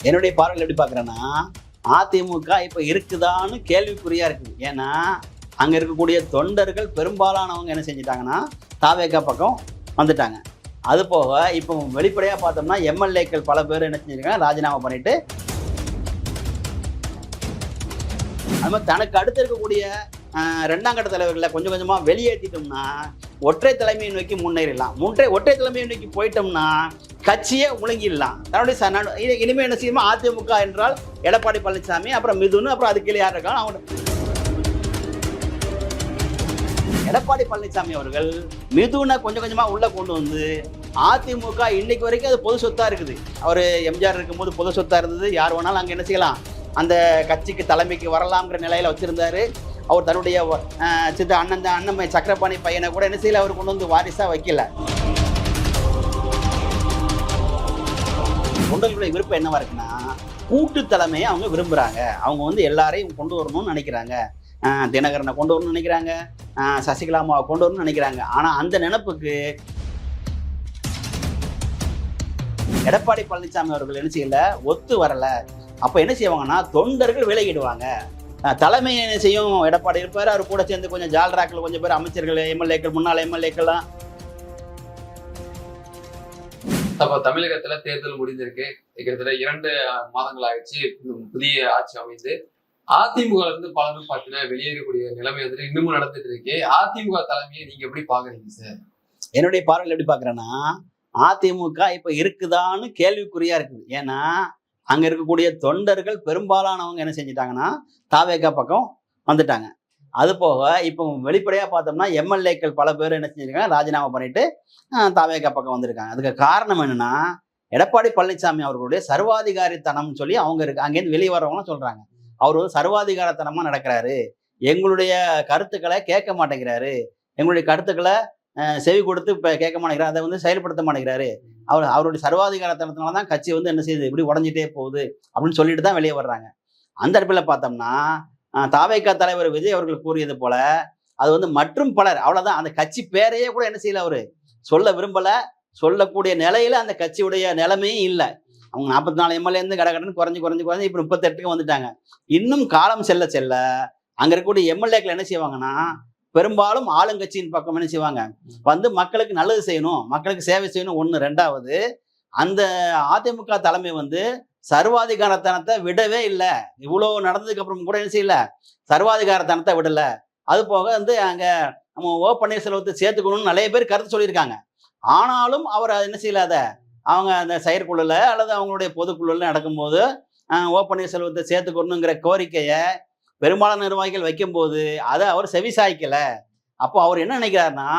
என்னுடைய பார்வையில் எப்படி பார்க்குறேன்னா, அதிமுக இப்போ இருக்குதான்னு கேள்விக்குறியா இருக்குது. ஏன்னா அங்கே இருக்கக்கூடிய தொண்டர்கள் பெரும்பாலானவங்க என்ன செஞ்சிட்டாங்கன்னா தாவேகா பக்கம் வந்துட்டாங்க. அது போக இப்போ வெளிப்படையாக பார்த்தோம்னா எம்எல்ஏக்கள் பல பேர் என்ன செஞ்சிருக்காங்க, ராஜினாமா பண்ணிட்டு அது மாதிரி தனக்கு அடுத்து இருக்கக்கூடிய ரெண்டாம் கட்ட தலைவர்களை கொஞ்சம் கொஞ்சமாக வெளியேற்றிட்டோம்னா ஒற்றை தலைமையை நோக்கி முன்னேறிடலாம். ஒற்றை தலைமையை நோக்கி போயிட்டோம்னா கட்சியை முழுங்கிடலாம். தன்னுடைய இனிமேல் என்ன செய்யுமா, அதிமுக என்றால் எடப்பாடி பழனிசாமி, அப்புறம் மிதுன், அப்புறம் அது கீழே யார் இருக்காங்க அவங்க. எடப்பாடி பழனிசாமி அவர்கள் மிதுனை கொஞ்சம் கொஞ்சமாக உள்ள கொண்டு வந்து அதிமுக இன்னைக்கு வரைக்கும் அது பொது சொத்தா இருக்குது. அவர் எம்ஜிஆர் இருக்கும்போது பொது சொத்தா இருந்தது. யார் வேணாலும் அங்கே என்ன செய்யலாம், அந்த கட்சிக்கு தலைமைக்கு வரலாம்ங்கிற நிலையில வச்சிருந்தாரு. அவர் தன்னுடைய சித்த அண்ணன் சக்கரபாணி பையனை கூட என்ன செய்யல, அவர் கொண்டு வந்து வாரிசா வைக்கல. தொண்டர்களுடைய விருப்பம் என்னவா இருக்குன்னா, கூட்டு தலைமையை அவங்க விரும்புறாங்க. அவங்க வந்து எல்லாரையும் கொண்டு வரணும்னு நினைக்கிறாங்க. தினகரனை கொண்டு வரணும்னு நினைக்கிறாங்க, சசிகலாமாவை கொண்டு வரணும்னு நினைக்கிறாங்க. ஆனா அந்த நினைப்புக்கு எடப்பாடி பழனிசாமி அவர்கள் என்ன செய்யல, ஒத்து வரல. அப்ப என்ன செய்வாங்கன்னா தொண்டர்கள் விலகிடுவாங்க. தலைமை என்ன செய்யும், எடப்பாடி இருப்பாரு, அவர் கூட சேர்ந்து கொஞ்சம் ஜால்ராக்கள் கொஞ்சம் பேர் அமைச்சர்கள், எம்எல்ஏக்கள், முன்னாள் எம்எல்ஏக்கள்லாம். அப்ப தமிழகத்துல தேர்தல் முடிந்திருக்கு. கிட்டத்தட்ட 2 மாதங்கள் ஆயிடுச்சு புதிய ஆட்சி அமைந்து. அதிமுக இருந்து பலரும் பார்த்தீங்கன்னா வெளியேறக்கூடிய நிலைமை வந்துட்டு இன்னமும் நடந்துட்டு இருக்கு. அதிமுக தலைமையை நீங்க எப்படி பாக்குறீங்க சார்? என்னுடைய பார்வையில் எப்படி பாக்குறேன்னா, அதிமுக இப்ப இருக்குதான்னு கேள்விக்குறியா இருக்குது. ஏன்னா அங்க இருக்கக்கூடிய தொண்டர்கள் பெரும்பாலானவங்க என்ன செஞ்சிட்டாங்கன்னா தாவேகா பக்கம் வந்துட்டாங்க. அது போக இப்போ வெளிப்படையா பார்த்தோம்னா எம்எல்ஏக்கள் பல பேர் என்ன செஞ்சிருக்காங்க, ராஜினாமா பண்ணிட்டு தாவேகா பக்கம் வந்திருக்காங்க. அதுக்கு காரணம் என்னன்னா, எடப்பாடி பழனிசாமி அவர்களுடைய சர்வாதிகாரித்தனம்னு சொல்லி அவங்க அங்கேருந்து வெளியே வரவங்களும் சொல்றாங்க. அவர் வந்து சர்வாதிகாரத்தனமா நடக்கிறாரு, எங்களுடைய கருத்துக்களை கேட்க மாட்டேங்கிறாரு, எங்களுடைய கருத்துக்களை செவி கொடுத்து இப்போ கேட்க மாட்டேங்கிறாரு, அதை வந்து செயல்படுத்த மாட்டேங்கிறாரு, அவருடைய சர்வாதிகாரத்தனத்தினால தான் கட்சி வந்து என்ன செய்யுது, இப்படி உடஞ்சிட்டே போகுது அப்படின்னு சொல்லிட்டு தான் வெளியே வர்றாங்க. அந்த இடத்துல பார்த்தோம்னா தாவேகா தலைவர் விஜய் அவர்கள் கூறியது போல அது வந்து மற்றும் பலர் அவ்வளவுதான். அந்த கட்சி பேரையே கூட என்ன செய்யல, அவரு சொல்ல விரும்பல. சொல்லக்கூடிய நிலையில அந்த கட்சியுடைய நிலைமையும் இல்லை. அவங்க 44 எம்எல்ஏ இருந்து கடகடன்னு குறைஞ்சு இப்போ 38க்கு வந்துட்டாங்க. இன்னும் காலம் செல்ல செல்ல அங்க இருக்கக்கூடிய எம்எல்ஏக்கள் என்ன செய்வாங்கன்னா, பெரும்பாலும் ஆளுங்கட்சியின் பக்கம் என்ன செய்வாங்க, வந்து மக்களுக்கு நல்லது செய்யணும், மக்களுக்கு சேவை செய்யணும். ஒண்ணு. ரெண்டாவது, அந்த அதிமுக தலைமை வந்து சர்வாதிகாரத்தனத்தை விடவே இல்லை. இவ்வளவு நடந்ததுக்கு அப்புறம் கூட என்ன செய்யல, சர்வாதிகாரத்தனத்தை விடல. அது போக வந்து அங்க நம்ம ஓ பன்னீர்செல்வத்தை சேர்த்துக்கணும்னு நிறைய பேர் கருத்து சொல்லியிருக்காங்க. ஆனாலும் அவர் என்ன செய்யலாத, அவங்க அந்த செயற்குழுல அல்லது அவங்களுடைய பொதுக்குழுல நடக்கும்போது ஓ பன்னீர்செல்வத்தை சேர்த்துக்கணுங்கிற கோரிக்கையை பெரும்பாலான நிர்வாகிகள் வைக்கும்போது அதை அவர் செவிசாய்க்கல. அப்போ அவர் என்ன நினைக்கிறாருன்னா,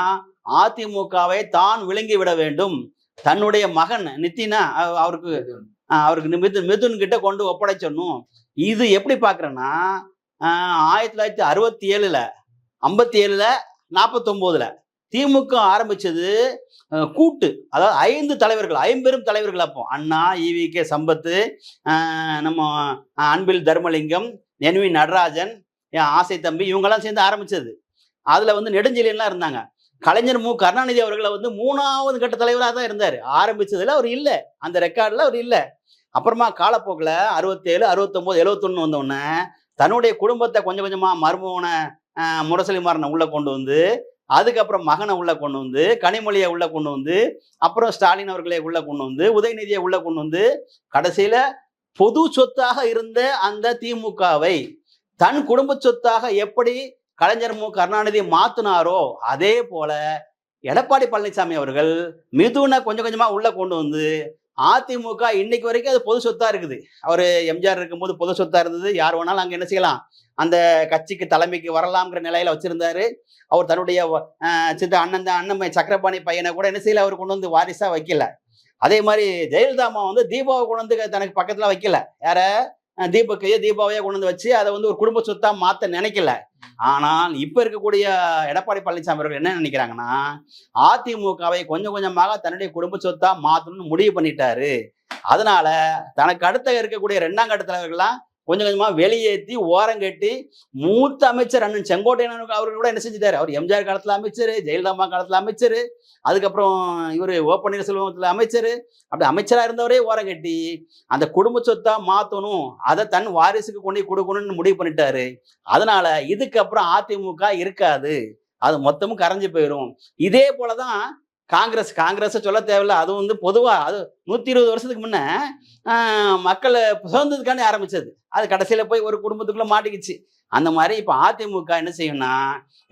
அதிமுகவை தான் விழுங்கி விட வேண்டும், தன்னுடைய மகன் நித்தினா அவருக்கு மிதுன் கிட்ட கொண்டு ஒப்படைச்சணும். இது எப்படி பாக்குறேன்னா, 1967ல 57ல 49ல திமுக ஆரம்பிச்சது கூட்டு, அதாவது 5 தலைவர்கள், 5 தலைவர்கள். அப்போ அண்ணா, ஈவிகே சம்பத்து, நம்ம அன்பில் தர்மலிங்கம், என்வி நடராஜன், ஆசை தம்பி, இவங்கெல்லாம் சேர்ந்து ஆரம்பிச்சது. அதுல வந்து நெடுஞ்செழியன்லாம் இருந்தாங்க. கலைஞர் மு கருணாநிதி அவர்களை வந்து 3வது கட்ட தலைவராக தான் இருந்தார். ஆரம்பிச்சதுல அவர் இல்லை, அந்த ரெக்கார்டில் அவர் இல்லை. அப்புறமா காலப்போக்கில் 67, 69, 71 வந்தோடனே தன்னுடைய குடும்பத்தை கொஞ்சம் கொஞ்சமா மருமகனை முரசொலிமாறனை உள்ள கொண்டு வந்து, அதுக்கப்புறம் மகனை உள்ள கொண்டு வந்து, கனிமொழியை உள்ள கொண்டு வந்து, அப்புறம் ஸ்டாலின் அவர்களை உள்ள கொண்டு வந்து, உதயநிதியை உள்ள கொண்டு வந்து, கடைசியில பொது சொத்தாக இருந்த அந்த திமுகவை தன் குடும்ப சொத்தாக எப்படி கலைஞர் மு கருணாநிதி மாத்தினாரோ அதே போல எடப்பாடி பழனிசாமி அவர்கள் மிதுனை கொஞ்சம் கொஞ்சமா உள்ள கொண்டு வந்து அதிமுக இன்னைக்கு வரைக்கும் அது பொது சொத்தா இருக்குது. அவர் எம்ஜிஆர் இருக்கும்போது பொது சொத்தா இருந்தது. யார் வேணாலும் அங்க என்ன செய்யலாம், அந்த கட்சிக்கு தலைமைக்கு வரலாம்ங்கிற நிலையில வச்சிருந்தாரு. அவர் தன்னுடைய சித்த அண்ணன் சக்கரபாணி பையனை கூட என்ன செய்யல, அவர் கொண்டு வந்து வாரிசா வைக்கல. அதே மாதிரி ஜெயலலிதா அம்மா வந்து தீபாவை கொண்டு வந்து தனக்கு பக்கத்துல வைக்கல. யார, தீபாவையே கொண்டு வந்து வச்சு அதை வந்து ஒரு குடும்ப சொத்தா மாத்த நினைக்கல. ஆனால் இப்ப இருக்கக்கூடிய எடப்பாடி பழனிசாமி அவர்கள் என்ன நினைக்கிறாங்கன்னா, அதிமுகவை கொஞ்சம் கொஞ்சமாக தன்னுடைய குடும்ப சொத்தா மாத்தணும்னு முடிவு பண்ணிட்டாரு. அதனால தனக்கு அடுத்த இருக்கக்கூடிய 2ஆம் கட்ட தலைவர்கள்லாம் கொஞ்சம் கொஞ்சமா வெளியேற்றி ஓரங்கட்டி மூத்த அமைச்சர் அண்ணன் செங்கோட்டையன் அவர்கள் கூட என்ன செஞ்சுட்டாரு, அவர் எம்ஜிஆர் காலத்துல அமைச்சர், ஜெயலலிதா அம்மா காலத்துல அமைச்சர், அதுக்கப்புறம் இவர் ஓ பன்னீர்செல்வத்துல அமைச்சர், அப்படி அமைச்சரா இருந்தவரே ஓரங்கட்டி அந்த குடும்ப சொத்தா மாத்தணும், அதை தன் வாரிசுக்கு கொண்டு போய் கொடுக்கணும்னு முடிவு பண்ணிட்டாரு. அதனால இதுக்கப்புறம் அதிமுக இருக்காது, அது மொத்தமும் கரைஞ்சு போயிடும். இதே போலதான் காங்கிரஸ் சொல்ல தேவையில்ல, அது வந்து பொதுவா அது 120 வருஷத்துக்கு முன்ன மக்கள் சுதந்திரத்துக்காண்டி ஆரம்பிச்சது, அது கடைசியில போய் ஒரு குடும்பத்துக்குள்ள மாட்டிக்கிச்சு. அந்த மாதிரி இப்ப அதிமுக என்ன செய்யும்னா,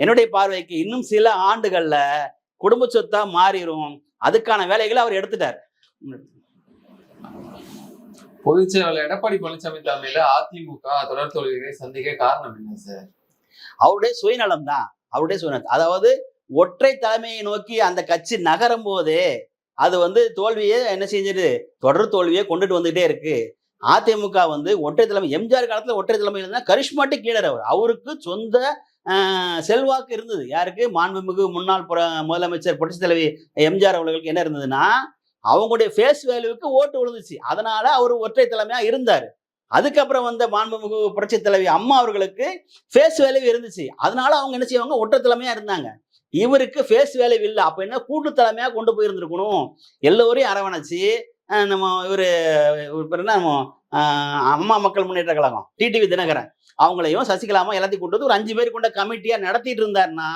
என்னுடைய பார்வைக்கு இன்னும் சில ஆண்டுகள்ல குடும்ப சொத்தா மாறிடும். அதுக்கான வேலைகளை அவர் எடுத்துட்டார். பொதுச் செயலாளர் எடப்பாடி பழனிசாமி தலைமையில அதிமுக தொடர் தோல்விகளை சந்திக்க காரணம் என்ன சார்? அவருடைய சுயநலம் தான், அவருடைய சுயநலம். அதாவது ஒற்றை தலைமையை நோக்கி அந்த கட்சி நகரும் போதே அது வந்து தோல்வியை என்ன செஞ்சிரு, தொடர் தோல்வியை கொண்டுட்டு வந்துகிட்டே இருக்கு. அதிமுக வந்து ஒற்றை தலைமை, எம்ஜிஆர் காலத்துல ஒற்றை தலைமை இருந்தா கரிஷ்மாட்டிக் லீடர் அவர், அவருக்கு சொந்த செல்வாக்கு இருந்தது. யாருக்கு? மாண்புமிகு முன்னாள் முதலமைச்சர் புரட்சி தலைவி எம்ஜிஆர் அவர்களுக்கு என்ன இருந்ததுன்னா, அவங்களுடைய ஃபேஸ் வேல்யூக்கு ஓட்டு விழுந்துச்சு, அதனால அவர் ஒற்றை தலைமையா இருந்தார். அதுக்கப்புறம் வந்த மாண்புமிகு புரட்சி தலைவி அம்மா அவர்களுக்கு ஃபேஸ் வேல்யூ இருந்துச்சு, அதனால அவங்க என்ன செய்வாங்க, ஒற்றை தலைமையா இருந்தாங்க. இவருக்கு ஃபேஸ் வேல்யூ இல்லை, அப்ப என்ன கூட்டு தலைமையா கொண்டு போயிருந்திருக்கணும், எல்லோரையும் அரவணைச்சு. நம்ம இவரு என்ன, நம்ம அம்மா மக்கள் முன்னேற்ற கழகம் டிடிவி தினகரன் அவங்களையும் சசிகலாமா எல்லாத்தையும் கொண்டு வந்து ஒரு 5 பேர் கொண்ட கமிட்டியா நடத்திட்டு இருந்தாருன்னா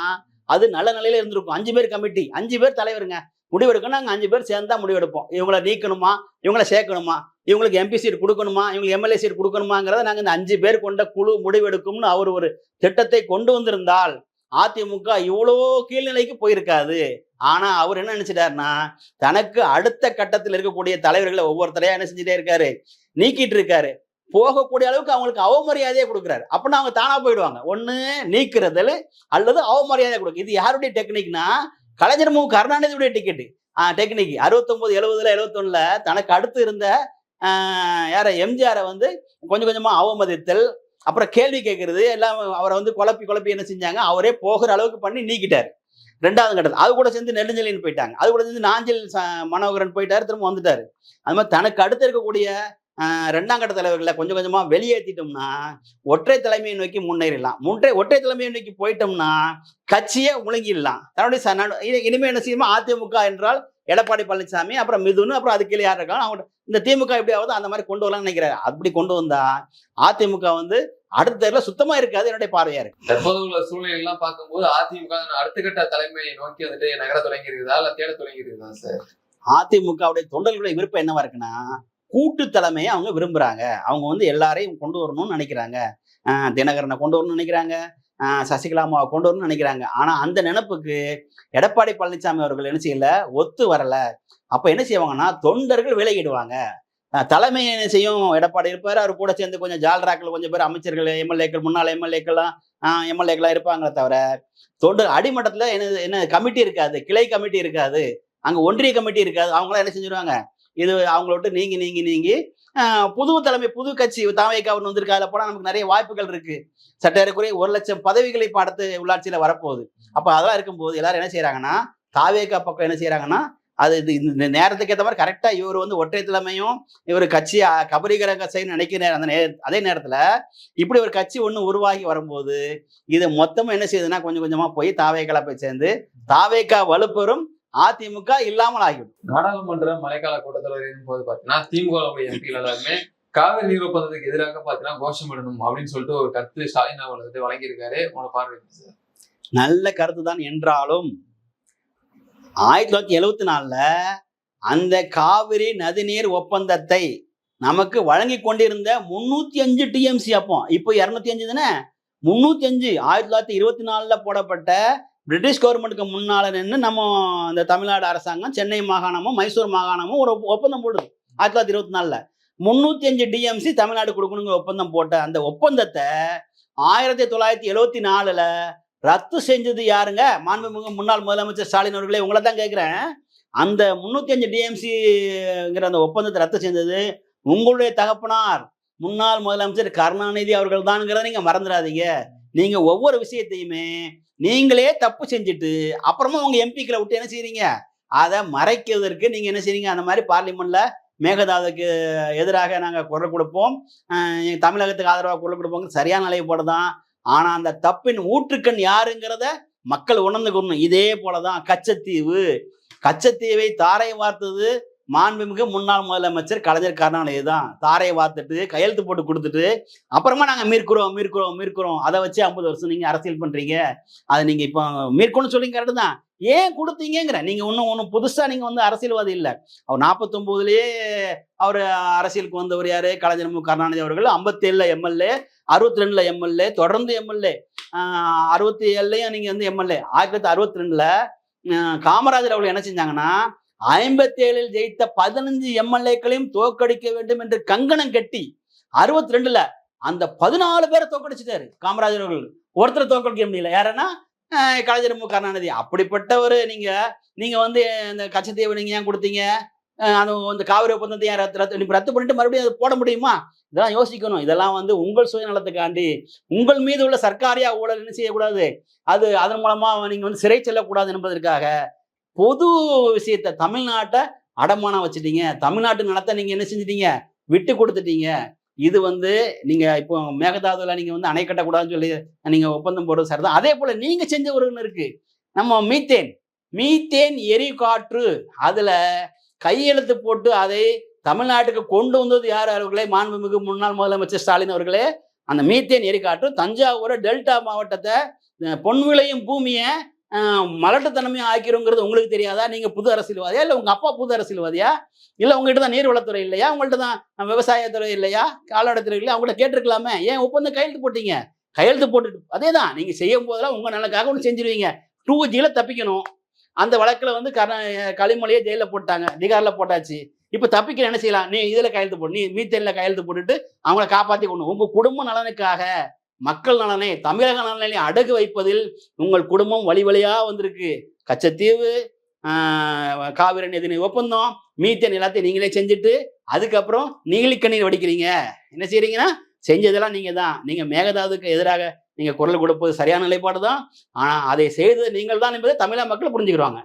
அது நல்ல நிலையில இருந்திருக்கும். 5 பேர் கமிட்டி, 5 பேர் தலைவருங்க, முடிவெடுக்கணும். நாங்கள் 5 பேர் சேர்ந்தா முடிவெடுப்போம். இவங்களை நீக்கணுமா, இவங்களை சேர்க்கணுமா, இவங்களுக்கு எம்பி சீட் கொடுக்கணுமா, இவங்களுக்கு எம்எல்ஏ சீட் கொடுக்கணுமாங்கிறத நாங்கள் இந்த 5 பேர் கொண்ட குழு முடிவெடுக்கும்னு அவர் ஒரு திட்டத்தை கொண்டு வந்திருந்தால் அதிமுக இவ்வளோ கீழ்நிலைக்கு போயிருக்காது. ஆனா அவர் என்ன நினைச்சிட்டாருன்னா, தனக்கு அடுத்த கட்டத்தில் இருக்கக்கூடிய தலைவர்களை ஒவ்வொருத்தரையா என்ன செஞ்சுட்டே இருக்காரு, நீக்கிட்டு இருக்காரு. போகக்கூடிய அளவுக்கு அவங்களுக்கு அவமரியாதையை கொடுக்குறாரு. அப்படின்னா அவங்க தானா போயிடுவாங்க. ஒண்ணு நீக்கிறதுல அல்லது அவமரியாதை கொடுக்கு. இது யாருடைய டெக்னிக்னா, கலைஞர் மு கருணாநிதியுடைய டெக்னிக். 69, 70, 71 தனக்கு அடுத்து இருந்த யார எம்ஜிஆரை வந்து கொஞ்சம் கொஞ்சமா அவமதித்தல், அப்புறம் கேள்வி கேட்கறது எல்லாம் அவரை வந்து குழப்பி என்ன செஞ்சாங்க, அவரே போகிற அளவுக்கு பண்ணி நீக்கிட்டாரு. 2வது கட்டத்தில் அது கூட சேர்ந்து நெடுஞ்செழியன் போயிட்டாங்க, அது கூட சேர்ந்து நாஞ்சில் மனோகரன் போயிட்டாரு, திரும்ப வந்துட்டாரு. அது மாதிரி தனக்கு அடுத்து இருக்கக்கூடிய 2ஆம் கட்ட தலைவர்களை கொஞ்சம் கொஞ்சமா வெளியேற்றிட்டோம்னா ஒற்றை தலைமையை நோக்கி முன்னேறலாம். ஒற்றை தலைமையை நோக்கி போயிட்டோம்னா கட்சியை முழுங்கிடலாம். தன்னுடைய இனிமே என்ன செய்யுமா, அதிமுக என்றால் எடப்பாடி பழனிசாமி, அப்புறம் மிதுன், அப்புறம் அது கீழே யார் இருக்காங்க, அவங்க இந்த திமுக எப்படியாவது அந்த மாதிரி கொண்டு வரலாம்னு நினைக்கிறாரு. அப்படி கொண்டு வந்தா அதிமுக வந்து அடுத்த தேர்தல சுத்தமா இருக்காது, என்னுடைய பார்வையா இருக்கு. தற்போது உள்ள சூழ்நிலை எல்லாம் பார்க்கும்போது அதிமுக அடுத்த கட்ட தலைமையை நோக்கி வந்துட்டு நகர தொடங்கி இருக்குதா இல்ல தேட தொடங்கி இருக்குதா சார்? அதிமுகவுடைய தொண்டர்களுடைய விருப்பம் என்னவா இருக்குன்னா, கூட்டு தலைமையை அவங்க விரும்புறாங்க. அவங்க வந்து எல்லாரையும் கொண்டு வரணும்னு நினைக்கிறாங்க. தினகரனை கொண்டு வரணும்னு நினைக்கிறாங்க, சசிகலாமாவை கொண்டு வரணும்னு நினைக்கிறாங்க. ஆனா அந்த நினைப்புக்கு எடப்பாடி பழனிசாமி அவர்கள் என்ன செய்யல, ஒத்து வரல. அப்ப என்ன செய்வாங்கன்னா, தொண்டர்கள் விலகிடுவாங்க. தலைமை என்ன செய்யும், எடப்பாடி இருப்பாரு, அவர் கூட சேர்ந்து கொஞ்சம் ஜால்ராக்கள் கொஞ்சம் பேர் அமைச்சர்கள், எம்எல்ஏக்கள், முன்னாள் எம்எல்ஏக்கள்லாம் இருப்பாங்களே தவிர தொண்டர் அடிமட்டத்துல என்ன கமிட்டி இருக்காது, கிளை கமிட்டி இருக்காது, அங்க ஒன்றிய கமிட்டி இருக்காது. அவங்களாம் என்ன செஞ்சிருவாங்க, இது அவங்கள விட்டு நீங்கி புது தலைமை, புது கட்சி தாவேக்காவுன்னு வந்திருக்கு, அதில் போனால் நமக்கு நிறைய வாய்ப்புகள் இருக்கு. சட்டேறக்குறைய 1 லட்சம் பதவிகளை இப்போ அடுத்து உள்ளாட்சியில வரப்போகுது. அப்ப அதெல்லாம் இருக்கும்போது எல்லாரும் என்ன செய்யறாங்கன்னா, தாவேக்கா பக்கம் என்ன செய்யறாங்கன்னா, அது இந்த நேரத்துக்கு ஏற்ற மாதிரி கரெக்டா இவர் வந்து ஒற்றை தலைமையும் இவர் கட்சியை கபரீகரங்க செய்யணும்னு நினைக்கிற அதே நேரத்துல இப்படி ஒரு கட்சி ஒண்ணு உருவாகி வரும்போது இது மொத்தமும் என்ன செய்யுதுன்னா, கொஞ்சம் கொஞ்சமா போய் தாவேக்கால போய் சேர்ந்து தாவேக்கா வலுப்பெறும், அதிமுக இல்லாமல் ஆகிவிடும். நாடாளுமன்ற மழைக்கால கூட்டத்தொடரின் போது பாத்தீங்கன்னா திமுக எம்பிகள் எல்லாருமே காவிரி நீர் ஒப்பந்தத்துக்கு எதிராக பாத்தீங்கன்னா கோஷமிடணும் அப்படின்னு சொல்லிட்டு ஒரு கருத்து ஸ்டாலின் அவர்கள் வழங்கியிருக்காரு. உங்களோட பார்வை சார்? நல்ல கருத்து தான் என்றாலும் 1974 அந்த காவிரி நதிநீர் ஒப்பந்தத்தை நமக்கு வழங்கி கொண்டிருந்த 305 டிஎம்சி, அப்போ இப்போ 205 தானே, 305 1924 போடப்பட்ட பிரிட்டிஷ் கவர்மெண்ட்டுக்கு முன்னால நின்று நம்ம இந்த தமிழ்நாடு அரசாங்கம், சென்னை மாகாணமும் மைசூர் மாகாணமும் ஒரு ஒப்பந்தம் போடுது 1924. 305 டிஎம்சி தமிழ்நாடு கொடுக்கணுங்கிற ஒப்பந்தம் போட்ட அந்த ஒப்பந்தத்தை 1974 ரத்து செஞ்சது யாருங்க? மாண்புமிகு முன்னாள் முதலமைச்சர் ஸ்டாலின் அவர்களே, உங்களை தான் கேட்கிறேன். அந்த 305 டிஎம்சிங்கிற அந்த ஒப்பந்தத்தை ரத்து செஞ்சது உங்களுடைய தகப்பனார் முன்னாள் முதலமைச்சர் கருணாநிதி அவர்கள் தான்ங்கிறத நீங்க மறந்துடாதீங்க. நீங்க ஒவ்வொரு விஷயத்தையுமே நீங்களே தப்பு செஞ்சுட்டு அப்புறமா உங்க எம்பிக்களை விட்டு என்ன செய்றீங்க, அதை மறைக்கிறதுக்கு நீங்க என்ன செய்றீங்க, அந்த மாதிரி பார்லிமெண்ட்ல மேகதாதுக்கு எதிராக நாங்கள் குரல் கொடுப்போம், தமிழகத்துக்கு ஆதரவாக குரல் கொடுப்போம், சரியான நிலைப்பாடு தான். ஆனா அந்த தப்பின் ஊற்றுக்கண் யாருங்கிறத மக்கள் உணர்ந்துக்கணும். இதே போலதான் கச்சத்தீவை தாரை வார்த்தது மாண்புமிகு முன்னாள் முதலமைச்சர் கலைஞர் கருணாநிதி தான். தாரை வார்த்துட்டு கையெழுத்து போட்டு கொடுத்துட்டு அப்புறமா நாங்க மீட்கிறோம் அதை வச்சு 50 வருஷம் நீங்க அரசியல் பண்றீங்க. அதை நீங்க இப்போ மீட்கணும்னு சொல்றீங்க, கரெக்டு தான். ஏன் கொடுத்தீங்கிற நீங்க ஒன்னும் புதுசா நீங்க வந்து அரசியல்வாதி இல்லை. அவர் 49லயே அவர் அரசியலுக்கு வந்தவர் யாரு? கலைஞர் மு கருணாநிதி அவர்கள். 57ல எம்எல்ஏ, 62ல எம்எல்ஏ, தொடர்ந்து எம்எல்ஏ, 67லயும் நீங்க வந்து எம்எல்ஏ. 1962ல காமராஜர் அவர்கள் என்ன செஞ்சாங்கன்னா 57ல் ஜெயித்த 15 எம்எல்ஏக்களையும் தோற்கடிக்க வேண்டும் என்று கங்கணம் கட்டி 62ல அந்த 14 பேரை தோற்கடிச்சிட்டாரு காமராஜர் அவர்கள். ஒருத்தரை தோற்கடிக்க முடியல. யாருன்னா கலைஞர் மு கருணாநிதி. அப்படிப்பட்டவர் நீங்க வந்து இந்த கச்சத்தீவை நீங்க ஏன் கொடுத்தீங்க? அந்த காவிரி ஒப்பந்தத்தை ஏன் ரத்து பண்ணிட்டு மறுபடியும் அதை போட முடியுமா? இதெல்லாம் யோசிக்கணும். இதெல்லாம் வந்து உங்கள் சுயநலத்துக்காண்டி, உங்கள் மீது உள்ள சர்க்காரியா ஊழல் என்ன செய்யக்கூடாது, அது அதன் மூலமா நீங்க வந்து சிறை செல்லக்கூடாது என்பதற்காக பொது விஷயத்த தமிழ்நாட்டை அடமானம் வச்சுட்டீங்க. தமிழ்நாட்டு நிலத்தை நீங்க என்ன செஞ்சிட்டீங்க? விட்டு கொடுத்துட்டீங்க. இது வந்து நீங்க இப்போ மேகதாதுல நீங்க வந்து அணை கட்டக்கூடாதுன்னு சொல்லி நீங்க ஒப்பந்தம் போடுறது சரிதான். அதே போல நீங்க செஞ்ச ஒரு இருக்கு, நம்ம மீத்தேன் எரிகாற்று, அதுல கையெழுத்து போட்டு அதை தமிழ்நாட்டுக்கு கொண்டு வந்தது யார் அவர்களே? மாண்புமிகு முன்னாள் முதலமைச்சர் ஸ்டாலின் அவர்களே. அந்த மீத்தேன் எரிகாற்று தஞ்சாவூர் டெல்டா மாவட்டத்தை பொன் விளையும் பூமியை மலட்டுத்தனமே ஆக்கிறோங்கிறது உங்களுக்கு தெரியாதா? நீங்க புது அரசியல்வாதியா, இல்ல உங்க அப்பா புது அரசியல்வாதியா, இல்ல உங்ககிட்ட தான் நீர்வளத்துறை இல்லையா, உங்கள்கிட்ட தான் விவசாயத்துறை இல்லையா, கால்நடைத்துறை இல்லையா? அவங்கள்ட்ட கேட்டிருக்கலாமே. ஏன் ஒப்பந்தம் கையெழுத்து போட்டீங்க? கையெழுத்து போட்டுட்டு அதே தான் நீங்க செய்யும் போதெல்லாம் உங்க நலனுக்காக ஒன்று செஞ்சிருவீங்க. 2Gல தப்பிக்கணும். அந்த வழக்குல வந்து களிமொழியை ஜெயில போட்டாங்க, பீகார்ல போட்டாச்சு. இப்ப தப்பிக்க என்ன செய்யலாம்? நீ இதுல கையெழுத்து போடு, நீ மீத்தேன்ல கையெழுத்து போட்டுட்டு அவங்கள காப்பாத்தி கொண்டு உங்க குடும்ப நலனுக்காக, மக்கள் நலனை, தமிழக நலனை அடகு வைப்பதில் உங்கள் குடும்பம் வழியா வந்திருக்கு. கச்சத்தீவு, காவிரி நதிநீர் ஒப்பந்தம், மீத்தேன் எல்லாத்தையும் நீங்களே செஞ்சுட்டு அதுக்கப்புறம் நீலிக்கண்ணீர் வடிக்கிறீங்க. என்ன செய்யறீங்கன்னா செஞ்சதெல்லாம் நீங்க தான். நீங்க மேகதாதுக்கு எதிராக நீங்க குரல் கொடுப்பது சரியான நிலைப்பாடு தான். ஆனா அதை செய்தது நீங்கள் தான் என்பதை தமிழக மக்கள் புரிஞ்சுக்கிறாங்க.